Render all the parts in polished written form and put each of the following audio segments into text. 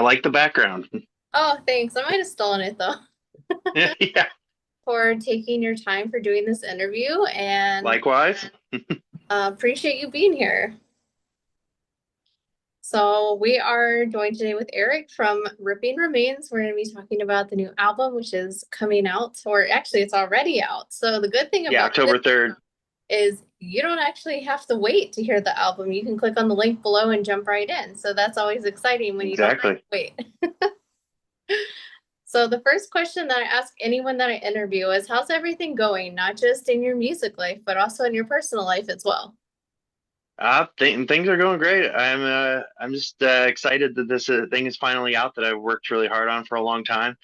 like the background. Oh, thanks. I might have stolen it though. Yeah, For taking your time for doing this interview and likewise. appreciate you being here. So we are joined today with Eric from Ripping Remains. We're going to be talking about the new album, which is coming out, or actually it's already out. So the good thing Yeah, about this October 3rd. is you don't actually have to wait to hear the album. You can click on the link below and jump right in. So that's always exciting when you don't have Exactly. to wait. So the first question that I ask anyone that I interview is, how's everything going? Not just in your music life, but also in your personal life as well. Things are going great. I'm just excited that this thing is finally out that I've worked really hard on for a long time.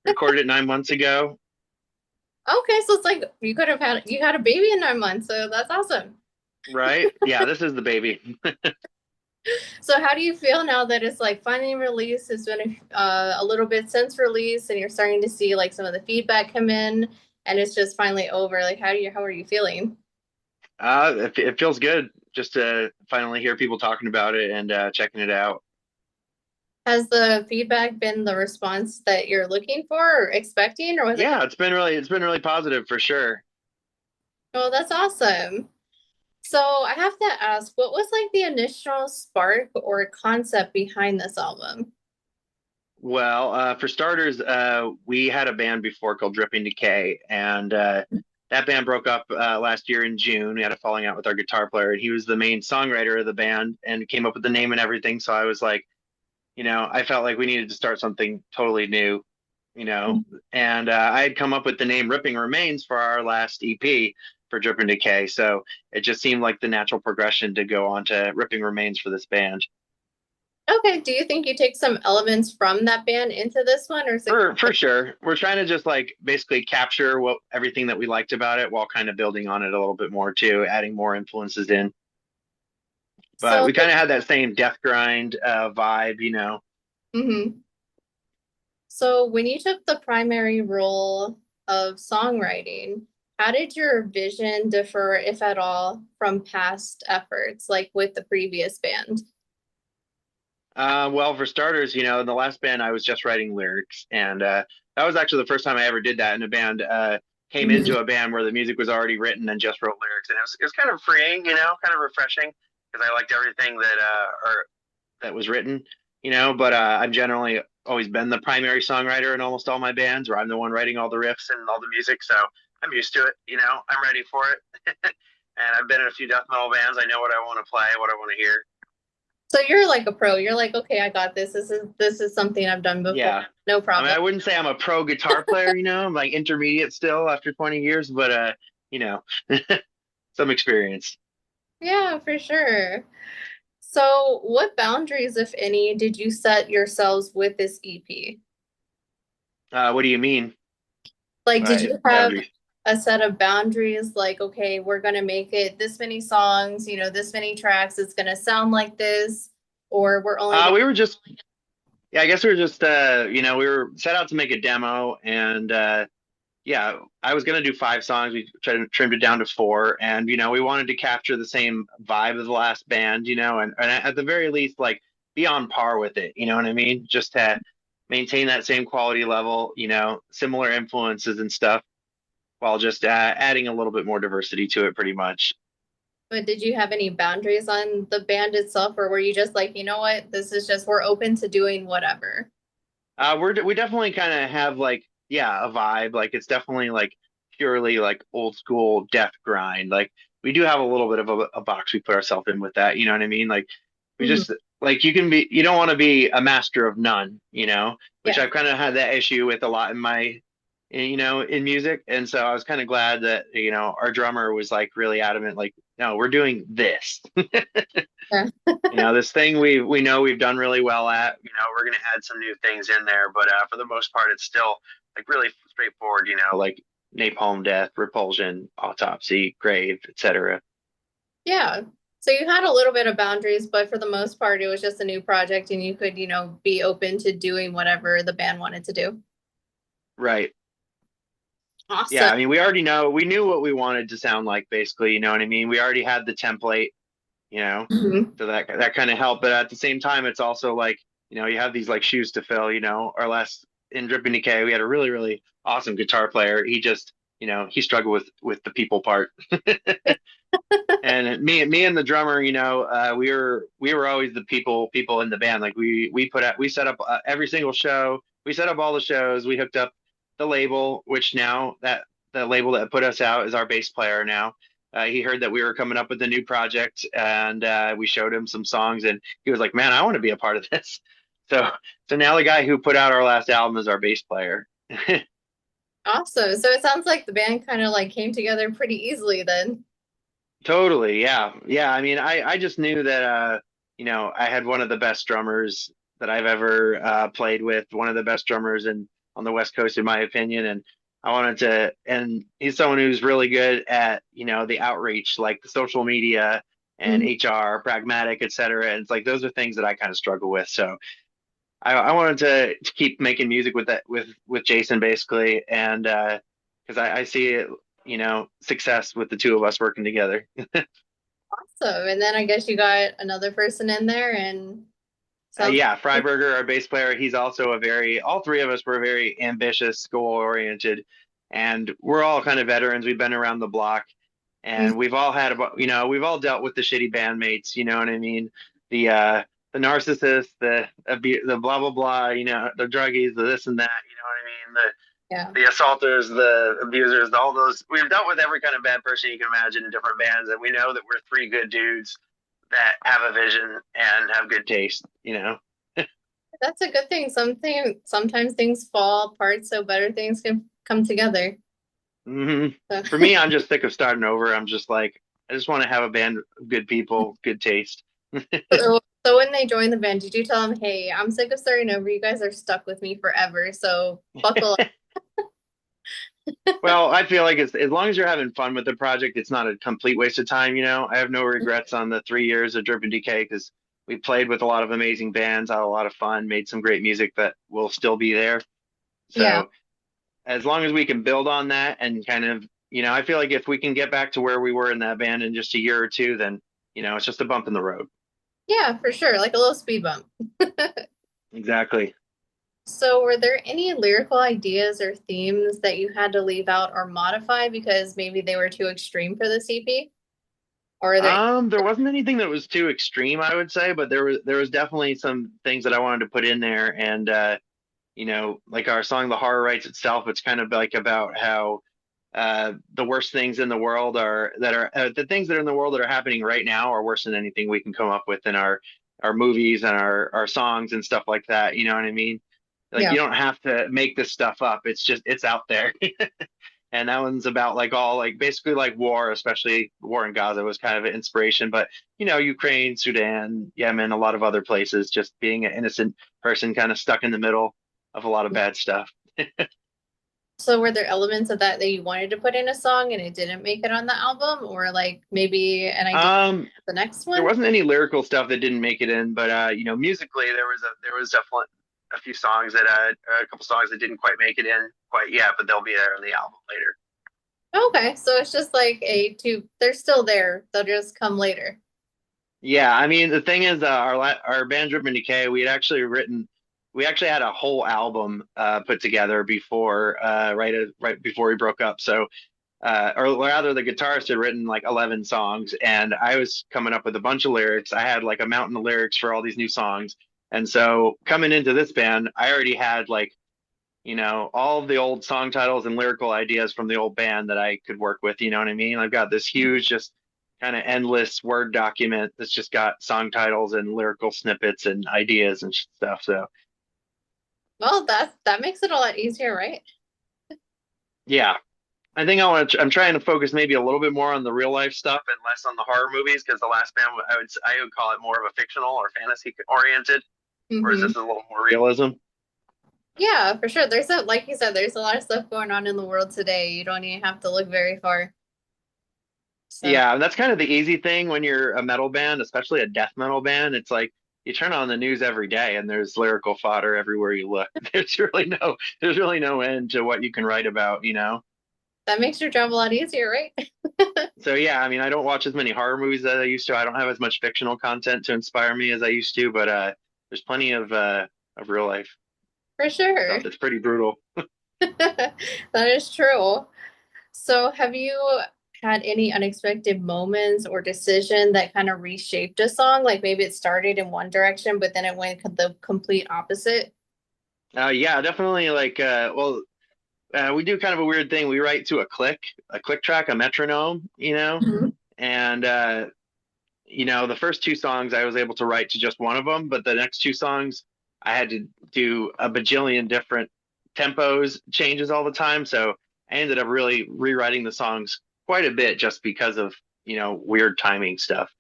Recorded it 9 months ago. Okay, so it's like you had a baby in 9 months, so that's awesome. Right? Yeah, this is the baby. So how do you feel now that it's like finally released? It's been a little bit since release, and you're starting to see like some of the feedback come in, and it's just finally over. Like, how are you feeling? It feels good just to finally hear people talking about it and checking it out. Has the feedback been the response that you're looking for or expecting, or was it? Yeah, it's been really positive for sure. Oh, that's awesome. So I have to ask, what was like the initial spark or concept behind this album? Well, for starters, we had a band before called Dripping Decay, and that band broke up last year in June. We had a falling out with our guitar player, and he was the main songwriter of the band and came up with the name and everything. So I was like, I felt like we needed to start something totally new, and I had come up with the name Ripping Remains for our last EP for Dripping Decay. So it just seemed like the natural progression to go on to Ripping Remains for this band. Okay, do you think you take some elements from that band into this one, or is it For sure. We're trying to just like basically capture what everything that we liked about it while kind of building on it a little bit more too, adding more influences in. But so? we kind of had that same death grind vibe, Mhm. So when you took the primary role of songwriting, how did your vision differ, if at all, from past efforts, like with the previous band? Well, for starters, in the last band, I was just writing lyrics, and that was actually the first time I ever did that in a band. Came Mhm. into a band where the music was already written and just wrote lyrics, and it was kind of freeing, kind of refreshing because I liked everything that was written, But I've generally always been the primary songwriter in almost all my bands, where I'm the one writing all the riffs and all the music, so I'm used to it. I'm ready for it, and I've been in a few death metal bands. I know what I want to play, what I want to hear. So you're like a pro. You're like, okay, I got this. This is something I've done before. Yeah. No I mean, problem. I wouldn't say I'm a pro guitar player, I'm like intermediate still after 20 years, but you know, some experience. Yeah, for sure. So what boundaries, if any, did you set yourselves with this EP? What do you mean Like, did by you have boundaries? a set of boundaries? Like, okay, we're gonna make it this many songs, this many tracks, it's gonna sound like this, or we're only gonna. We were just, yeah, I guess we were just, we were set out to make a demo, and yeah, I was gonna do 5 songs. We trimmed it down to 4, and we wanted to capture the same vibe of the last band, and at the very least, like be on par with it. You know what I mean? Just to maintain that same quality level, similar influences and stuff, while just adding a little bit more diversity to it, pretty much. But did you have any boundaries on the band itself, or were you just like, you know what, this is just we're open to doing whatever? We definitely kind of have like, yeah, a vibe. Like it's definitely like purely like old school death grind. Like we do have a little bit of a box we put ourselves in with that. You know what I mean? Like we Mhm. just like you don't want to be a master of none. Which Yeah. I've kind of had that issue with a lot in in music. And so I was kind of glad that our drummer was like really adamant. Like, no, we're doing this. Yeah. This thing we know we've done really well at. We're gonna add some new things in there, but for the most part, it's still like really straightforward. Like Napalm Death, Repulsion, Autopsy, Grave, etc. Yeah. So you had a little bit of boundaries, but for the most part, it was just a new project and you could, be open to doing whatever the band wanted to do. Right. Yeah. Awesome. I mean, we knew what we wanted to sound like, basically. You know what I mean? We already had the template. You know, Mhm. so that kind of helped. But at the same time, it's also like you have these like shoes to fill. Our last in Dripping Decay, we had a really, really awesome guitar player. He just, he struggled with the people part. And me and the drummer, we were always the people in the band. Like we set up every single show. We set up all the shows. We hooked up the label, which now that the label that put us out is our bass player now. He heard that we were coming up with a new project, and we showed him some songs, and he was like, "Man, I want to be a part of this." So so now the guy who put out our last album is our bass player. Awesome. So it sounds like the band kind of like came together pretty easily then. Totally, yeah. Yeah, I mean, I just knew that I had one of the best drummers that I've ever played with, one of the best drummers on the West Coast in my opinion, and I wanted to and he's someone who's really good at, the outreach, like the social media and Mhm. HR, pragmatic, et cetera. And it's like those are things that I kind of struggle with. So I wanted to keep making music with that with Jason basically, and because I see it, success with the two of us working together. Awesome. And then I guess you got another person in there and sounds Yeah, like Freiberger, our bass player, he's also all three of us were very ambitious, goal oriented, and we're all kind of veterans. We've been around the block, and we've all had about, we've all dealt with the shitty bandmates. You know what I mean? The narcissists, the blah blah blah. The druggies, the this and that. You know what I mean? yeah. The assaulters, the abusers, all those. We've dealt with every kind of bad person you can imagine in different bands, and we know that we're three good dudes that have a vision and have good taste. That's a good thing. Sometimes things fall apart so better things can come together. hmm So, For me, I'm just sick of starting over. I'm just like, I just want to have a band of good people, good taste. so when they join the band, did you tell them, "Hey, I'm sick of starting over. You guys are stuck with me forever, so buckle up." Well, I feel like as long as you're having fun with the project, it's not a complete waste of time. I have no regrets on the 3 years of Drip and Decay because we played with a lot of amazing bands, had a lot of fun, made some great music that will still be there. Yeah. So as long as we can build on that and kind of, I feel like if we can get back to where we were in that band in just a year or two, then, it's just a bump in the road. Yeah, for sure. Like a little speed bump. Exactly. So, were there any lyrical ideas or themes that you had to leave out or modify because maybe they were too extreme for the CP? Or are there There wasn't anything that was too extreme, I would say, but there was definitely some things that I wanted to put in there, and like our song "The Horror Writes Itself," it's kind of like about how the worst things in the world are the things that are in the world that are happening right now are worse than anything we can come up with in our movies and our songs and stuff like that. You know what I mean? Like yeah. you don't have to make this stuff up. It's out there. And that one's about like all like basically like war, especially war in Gaza was kind of an inspiration. But Ukraine, Sudan, Yemen, a lot of other places, just being an innocent person kind of stuck in the middle of a lot of bad stuff. So were there elements of that that you wanted to put in a song and it didn't make it on the album, or like maybe an idea Um, for the next there one? wasn't any lyrical stuff that didn't make it in, but musically there was definitely a few songs a couple songs that didn't quite make it in quite yet, but they'll be there on the album later. Okay, so it's just like a two, they're still there. They'll just come later. Yeah, I mean the thing is, our band Drip and Decay, we actually had a whole album put together before right before we broke up. So or rather, the guitarist had written like 11 songs, and I was coming up with a bunch of lyrics. I had like a mountain of lyrics for all these new songs, and so coming into this band, I already had like all of the old song titles and lyrical ideas from the old band that I could work with. You know what I mean? I've got this huge, just kind of endless Word document that's just got song titles and lyrical snippets and ideas and stuff. So Well, that makes it a lot easier, right? yeah, I think I'm trying to focus maybe a little bit more on the real life stuff and less on the horror movies because the last band I would call it more of a fictional or fantasy oriented, whereas this Hmm. is a little more realism. Yeah, for sure. Like you said, there's a lot of stuff going on in the world today. You don't even have to look very far. So, Yeah, and that's kind of the easy thing when you're a metal band, especially a death metal band. It's like you turn on the news every day and there's lyrical fodder everywhere you look. There's really no end to what you can write about. that makes your job a lot easier, right? So yeah, I mean, I don't watch as many horror movies as I used to. I don't have as much fictional content to inspire me as I used to, but there's plenty of real life For sure. stuff that's pretty brutal. That is true. So, have you had any unexpected moments or decision that kind of reshaped a song? Like maybe it started in one direction, but then it went the complete opposite? Yeah, definitely. We do kind of a weird thing. We write to a click track, a metronome, Mhm. and the first two songs I was able to write to just one of them, but the next two songs I had to do a bajillion different tempos changes all the time. So I ended up really rewriting the songs quite a bit just because of, weird timing stuff.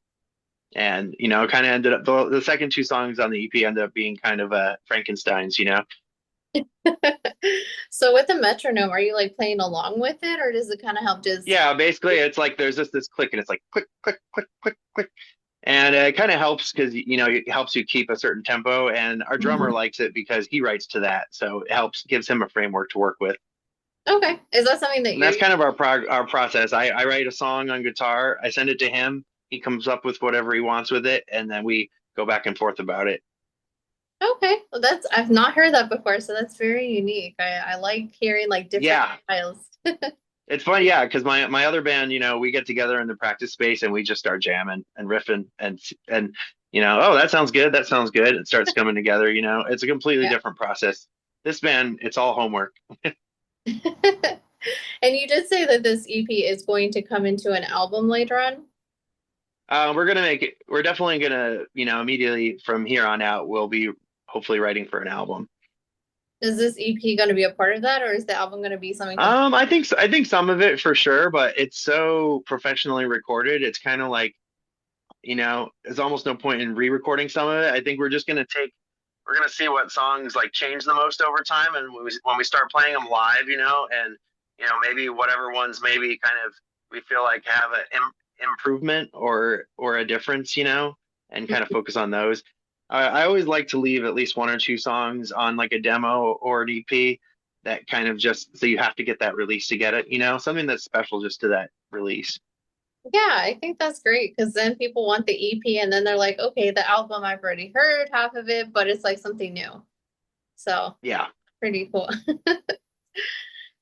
And, it kind of ended up the second two songs on the EP ended up being kind of Frankenstein's. So, with the metronome, are you like playing along with it, or does it kind of help just? Yeah, basically it's like there's just this click and it's like click, click, click, click, click. And it kind of helps because it helps you keep a certain tempo, and our drummer Mhm. likes it because he writes to that, so it helps gives him a framework to work with. Okay. Is that something that And that's you're kind of our process. I write a song on guitar, I send it to him, he comes up with whatever he wants with it, and then we go back and forth about it. okay? Well, that's I've not heard that before, so that's very unique. I like hearing like different Yeah, styles. it's fun. Yeah, because my other band, we get together in the practice space and we just start jamming and riffing and oh, that sounds good, that sounds good. It starts coming together. It's a completely Yeah. different process. This band, it's all homework. And you did say that this EP is going to come into an album later on. We're gonna make it. We're definitely gonna, immediately from here on out, we'll be hopefully writing for an album. Is this EP going to be a part of that, or is the album going to be something completely? I think some of it for sure, but it's so professionally recorded. It's kind of like, there's almost no point in re-recording some of it. I think we're gonna see what songs like change the most over time, and when we start playing them live, and maybe whatever ones maybe kind of we feel like have an improvement or a difference, and kind of focus on those. I always like to leave at least one or two songs on like a demo or an EP that kind of just so you have to get that release to get it, something that's special just to that release. Yeah, I think that's great because then people want the EP and then they're like, okay, the album I've already heard half of it, but it's like something new. So Yeah. pretty cool.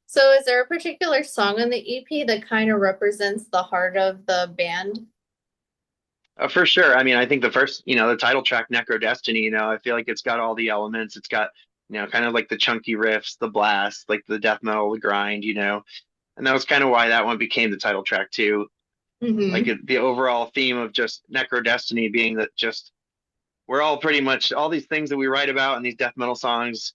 So is there a particular song on the EP that kind of represents the heart of the band? For sure. I mean, I think the first, the title track, Necrodestiny, I feel like it's got all the elements. It's got, kind of like the chunky riffs, the blast, like the death metal, the grind, and that was kind of why that one became the title track too. Like Hmm. the overall theme of just Necrodestiny being that just we're all pretty much all these things that we write about in these death metal songs,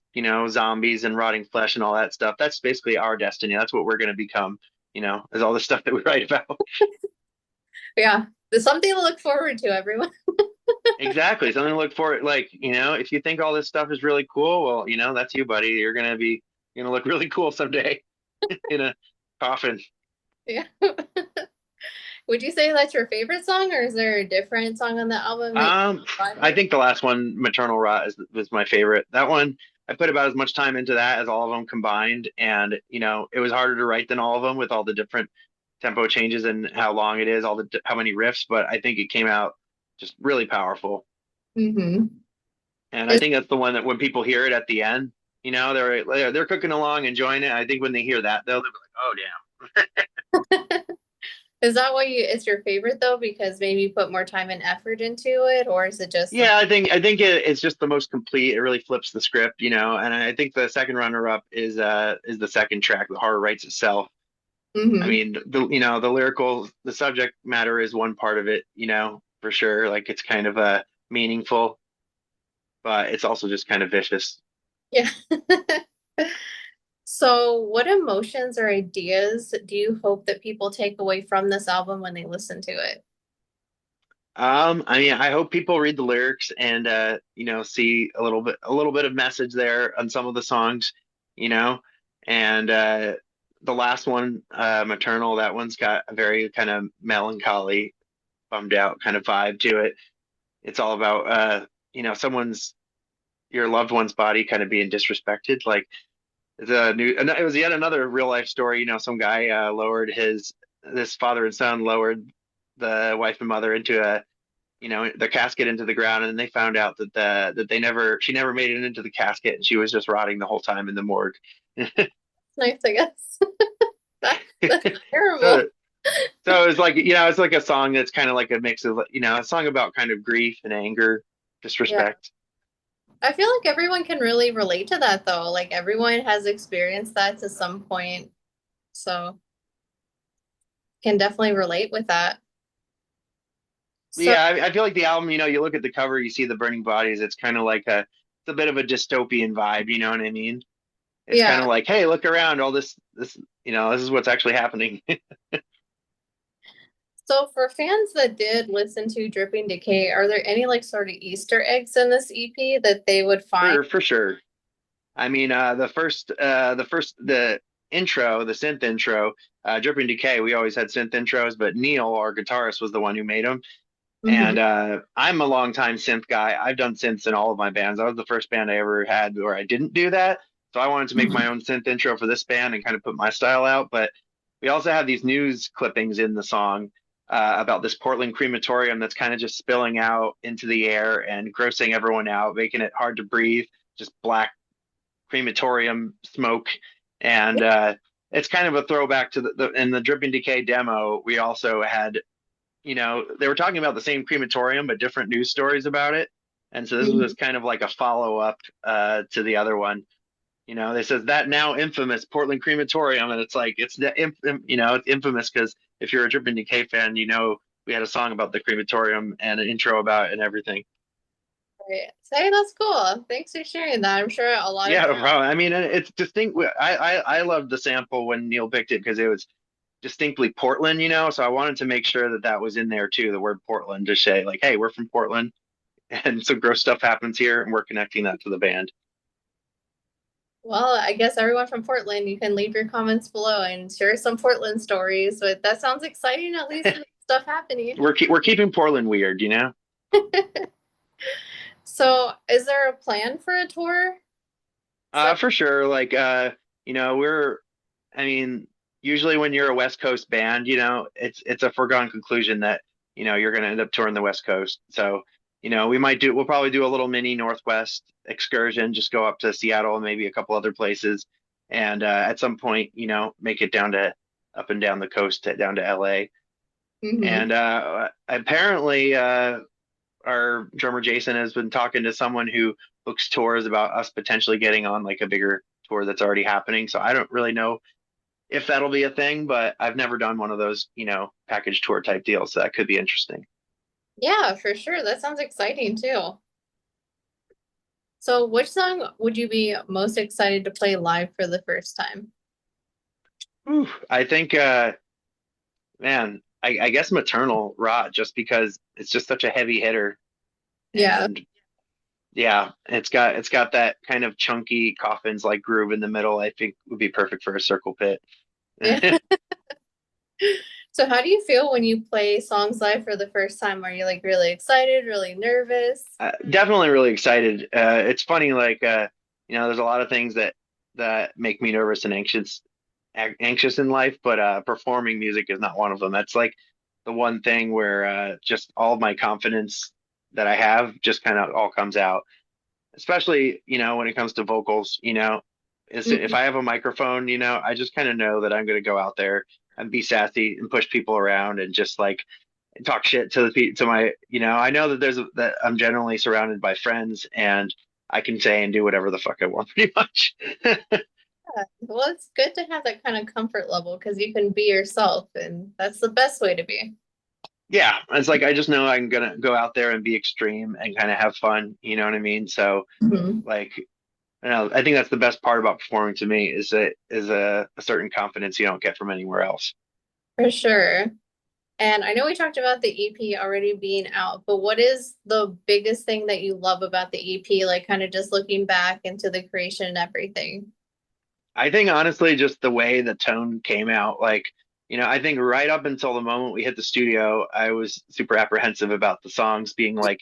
zombies and rotting flesh and all that stuff. That's basically our destiny. That's what we're going to become, is all the stuff that we write about. Yeah, there's something to look forward to, everyone. Exactly. Something to look for. Like, if you think all this stuff is really cool, well, that's you, buddy. You're gonna look really cool someday in a coffin. Yeah. Would you say that's your favorite song, or is there a different song on the album that you Um, vibe I with? think the last one, Maternal Rot, was my favorite. That one, I put about as much time into that as all of them combined, and it was harder to write than all of them with all the different tempo changes and how long it is, how many riffs. But I think it came out just really powerful. Hmm. And I think that's the one that when people hear it at the end, they're cooking along, enjoying it. I think when they hear that, they'll be like, "Oh, damn." Is that why it's your favorite though? Because maybe you put more time and effort into it, or is it just some? Yeah, I think it's just the most complete. It really flips the script, and I think the second runner up is the second track, The Horror Writes Itself. I Hmm. mean, the lyrical, the subject matter is one part of it, for sure. Like it's kind of meaningful, but it's also just kind of vicious. Yeah. So, what emotions or ideas do you hope that people take away from this album when they listen to it? I mean, I hope people read the lyrics and see a little bit of message there on some of the songs, you know. And the last one, Maternal, that one's got a very kind of melancholy, bummed out kind of vibe to it. It's all about someone's your loved one's body kind of being disrespected. Like it was yet another real life story. Some guy lowered his this father and son lowered the wife and mother into the casket into the ground, and they found out that she never made it into the casket, and she was just rotting the whole time in the morgue. Nice, I guess. That's So terrible. so it's like, it's like a song that's kind of like a mix of, a song about kind of grief and anger, Yeah. disrespect. I feel like everyone can really relate to that though. Like everyone has experienced that to some point. So can definitely relate with that. So Yeah, I feel like the album, you look at the cover, you see the burning bodies. It's kind of like it's a bit of a dystopian vibe. You know what I mean? It's kind yeah. of like, hey, look around, all this, this is what's actually happening. So for fans that did listen to Dripping Decay, are there any like sort of Easter eggs in this EP that they would find? For sure. I mean, the intro, the synth intro, Dripping Decay. We always had synth intros, but Neil, our guitarist, was the one who made them. Hmm. And I'm a longtime synth guy. I've done synths in all of my bands. I was the first band I ever had where I didn't do that. So I wanted to make my own synth intro for this band and kind of put my style out. But we also have these news clippings in the song about this Portland crematorium that's kind of just spilling out into the air and grossing everyone out, making it hard to breathe. Just black crematorium smoke. And it's kind of a throwback to in the Dripping Decay demo. We also had, they were talking about the same crematorium, but different news stories about it. And so this was kind of like a follow up to the other one. They says that now infamous Portland crematorium, and it's like it's infamous because if you're a Dripping Decay fan, we had a song about the crematorium and an intro about it and everything. Right. So, hey, that's cool. Thanks for sharing that. I'm sure a lot of Yeah, no problem. I mean, it's distinct. I loved the sample when Neil picked it because it was distinctly Portland, So I wanted to make sure that that was in there too, the word Portland, to say like, hey, we're from Portland, and some gross stuff happens here, and we're connecting that to the band. well, I guess everyone from Portland, you can leave your comments below and share some Portland stories. But that sounds exciting. At least there's stuff happening. We're keeping Portland weird. So, is there a plan for a tour? So, For sure. Like, we're, I mean, usually when you're a West Coast band, it's a foregone conclusion that, you're going to end up touring the West Coast. So, we'll probably do a little mini Northwest excursion, just go up to Seattle and maybe a couple other places. And at some point, make it up and down the coast, down to LA. mhm. And apparently, our drummer Jason has been talking to someone who books tours about us potentially getting on like a bigger tour that's already happening. So I don't really know if that'll be a thing, but I've never done one of those, package tour type deals. So that could be interesting. Yeah, for sure. That sounds exciting too. So, which song would you be most excited to play live for the first time? Whew. I think, man, I guess Maternal Rot, just because it's just such a heavy hitter. Yeah. And yeah, it's got that kind of chunky coffins like groove in the middle. I think would be perfect for a circle pit. Yeah. So, how do you feel when you play songs live for the first time? Are you like really excited, really nervous? Definitely really excited. It's funny, like there's a lot of things that make me nervous and anxious in life, but performing music is not one of them. That's like the one thing where just all of my confidence that I have just kind of all comes out. Especially, when it comes to vocals, if Mhm. I have a microphone, I just kind of know that I'm going to go out there and be sassy and push people around and just like talk shit to to my, I know that that I'm generally surrounded by friends and I can say and do whatever the fuck I want pretty much. Yeah. Well, it's good to have that kind of comfort level because you can be yourself, and that's the best way to be. Yeah, it's like I just know I'm gonna go out there and be extreme and kind of have fun, you know what I mean? So Mhm. like, I think that's the best part about performing to me is a certain confidence you don't get from anywhere else. For sure. And I know we talked about the EP already being out, but what is the biggest thing that you love about the EP? Like, kind of just looking back into the creation and everything. I think honestly, just the way the tone came out, like, I think right up until the moment we hit the studio, I was super apprehensive about the songs being like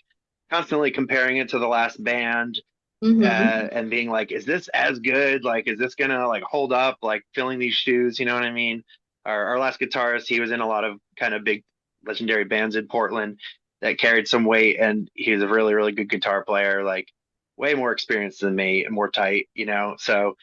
constantly comparing it to the last band, Hmm. and being like, is this as good? Like, is this gonna like hold up? Like filling these shoes, you know what I mean? Our last guitarist, he was in a lot of kind of big legendary bands in Portland, that carried some weight, and he was a really, really good guitar player, like way more experienced than me and more tight, you know. So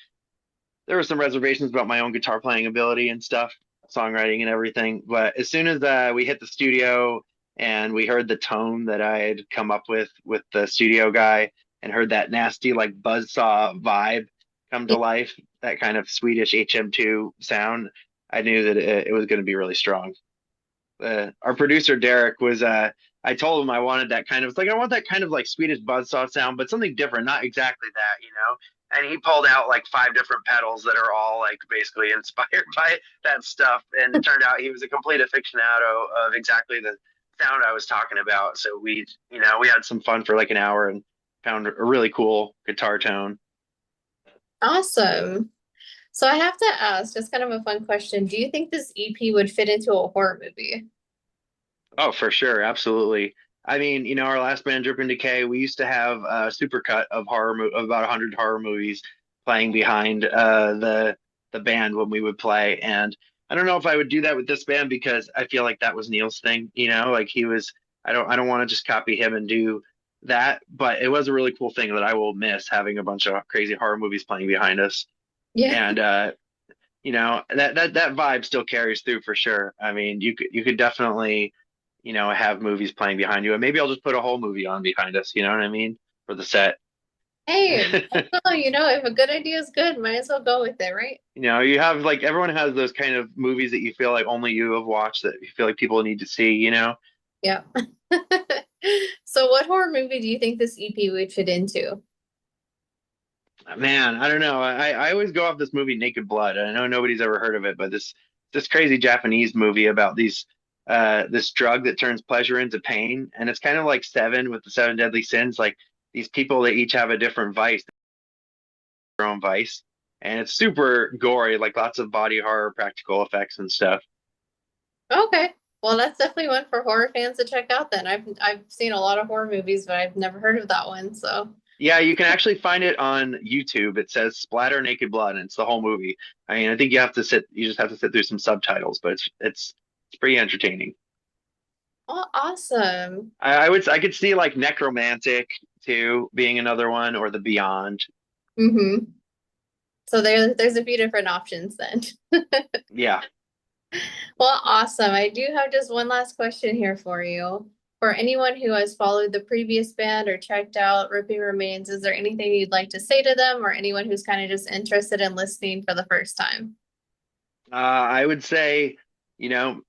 there were some reservations about my own guitar playing ability and stuff, songwriting and everything. But as soon as we hit the studio and we heard the tone that I had come up with the studio guy and heard that nasty like buzzsaw vibe come to life, that kind of Swedish HM2 sound, I knew that it was going to be really strong. Our producer Derek was I told him I wanted that kind of, it's like I want that kind of like Swedish buzzsaw sound, but something different, not exactly that, you know. And he pulled out like five different pedals that are all like basically inspired by that stuff. And it turned out he was a complete aficionado of exactly the sound I was talking about. So we, you know, we had some fun for like an hour and found a really cool guitar tone. Awesome. So I have to ask, just kind of a fun question. Do you think this EP would fit into a horror movie? Oh, for sure, absolutely. I mean, you know, our last band, Drip and Decay, we used to have a supercut of of about 100 horror movies playing behind the band when we would play. And I don't know if I would do that with this band because I feel like that was Neil's thing, you know, like he was. I don't want to just copy him and do that, but it was a really cool thing that I will miss having a bunch of crazy horror movies playing behind us. Yeah. And you know, that vibe still carries through for sure. I mean, you could definitely, you know, have movies playing behind you, and maybe I'll just put a whole movie on behind us. You know what I mean? For the set. Hey, also, if a good idea is good, might as well go with it, right? You know, you have like everyone has those kind of movies that you feel like only you have watched that you feel like people need to see. You know, Yeah. So what horror movie do you think this EP would fit into? man, I don't know. I always go off this movie Naked Blood. I know nobody's ever heard of it, but this crazy Japanese movie about these this drug that turns pleasure into pain, and it's kind of like Seven with the seven deadly sins. Like these people that each have a different vice, their own vice, and it's super gory, like lots of body horror, practical effects and stuff. Okay. Well, that's definitely one for horror fans to check out then. I've seen a lot of horror movies, but I've never heard of that one. So, Yeah, you can actually find it on YouTube. It says Splatter Naked Blood, and it's the whole movie. I mean, I think you just have to sit through some subtitles, but it's pretty entertaining. oh, awesome. I could see like Necromantic too being another one, or The Beyond. Mm-hmm. So there's a few different options then. Yeah. Well, awesome. I do have just one last question here for you. For anyone who has followed the previous band or checked out Ripping Remains, is there anything you'd like to say to them or anyone who's kind of just interested in listening for the first time? I would say, you know,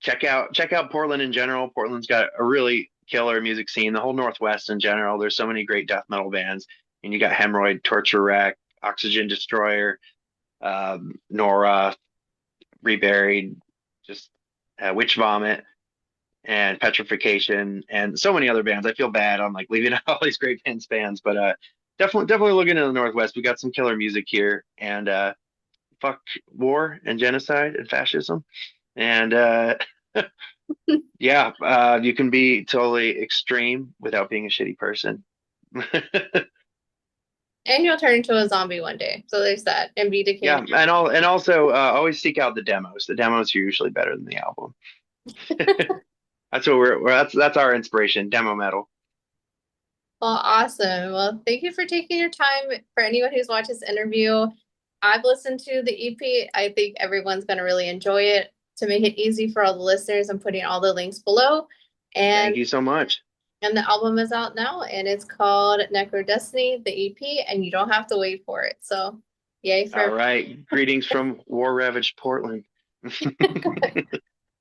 check out Portland in general. Portland's got a really killer music scene. The whole Northwest in general. There's so many great death metal bands, and you got Hemorrhoid, Torture Rack, Oxygen Destroyer, Nora, Reburied, just Witch Vomit, and Petrification, and so many other bands. I feel bad on like leaving out all these great bands, but definitely looking in the Northwest. We got some killer music here, and fuck war and genocide and fascism, and yeah, you can be totally extreme without being a shitty person. And you'll turn into a zombie one day. So there's that. And be Yeah, decaying. and also always seek out the demos. The demos are usually better than the album. That's what that's our inspiration, demo metal. Well, awesome. Well, thank you for taking your time. For anyone who's watched this interview, I've listened to the EP. I think everyone's going to really enjoy it. To make it easy for all the listeners, I'm putting all the links below. Thank And you so much. and the album is out now and it's called Necrodestiny, the EP, and you don't have to wait for it. So, yay All for right. Greetings from war ravaged Portland.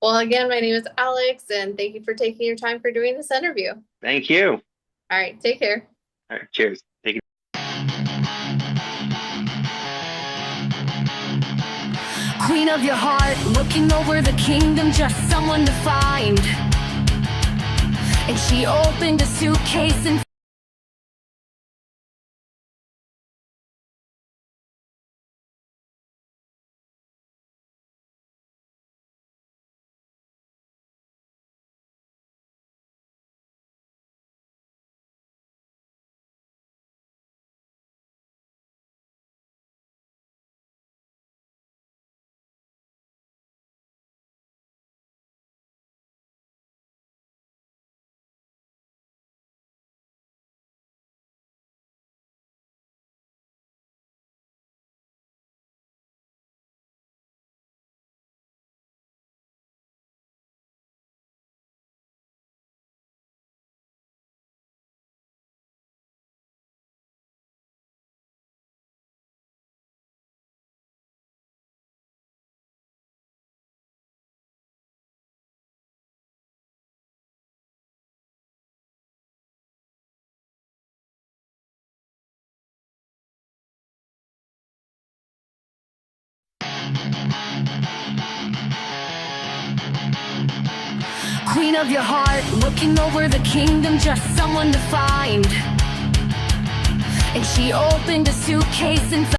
Well, again, my name is Alex, and thank you for taking your time for doing this interview. Thank you. All right, take care. All right, cheers. Take it. Queen of your heart, looking over the kingdom, just someone to find. And she opened a suitcase and Queen of your heart, looking over the kingdom, just someone to find. And she opened a suitcase and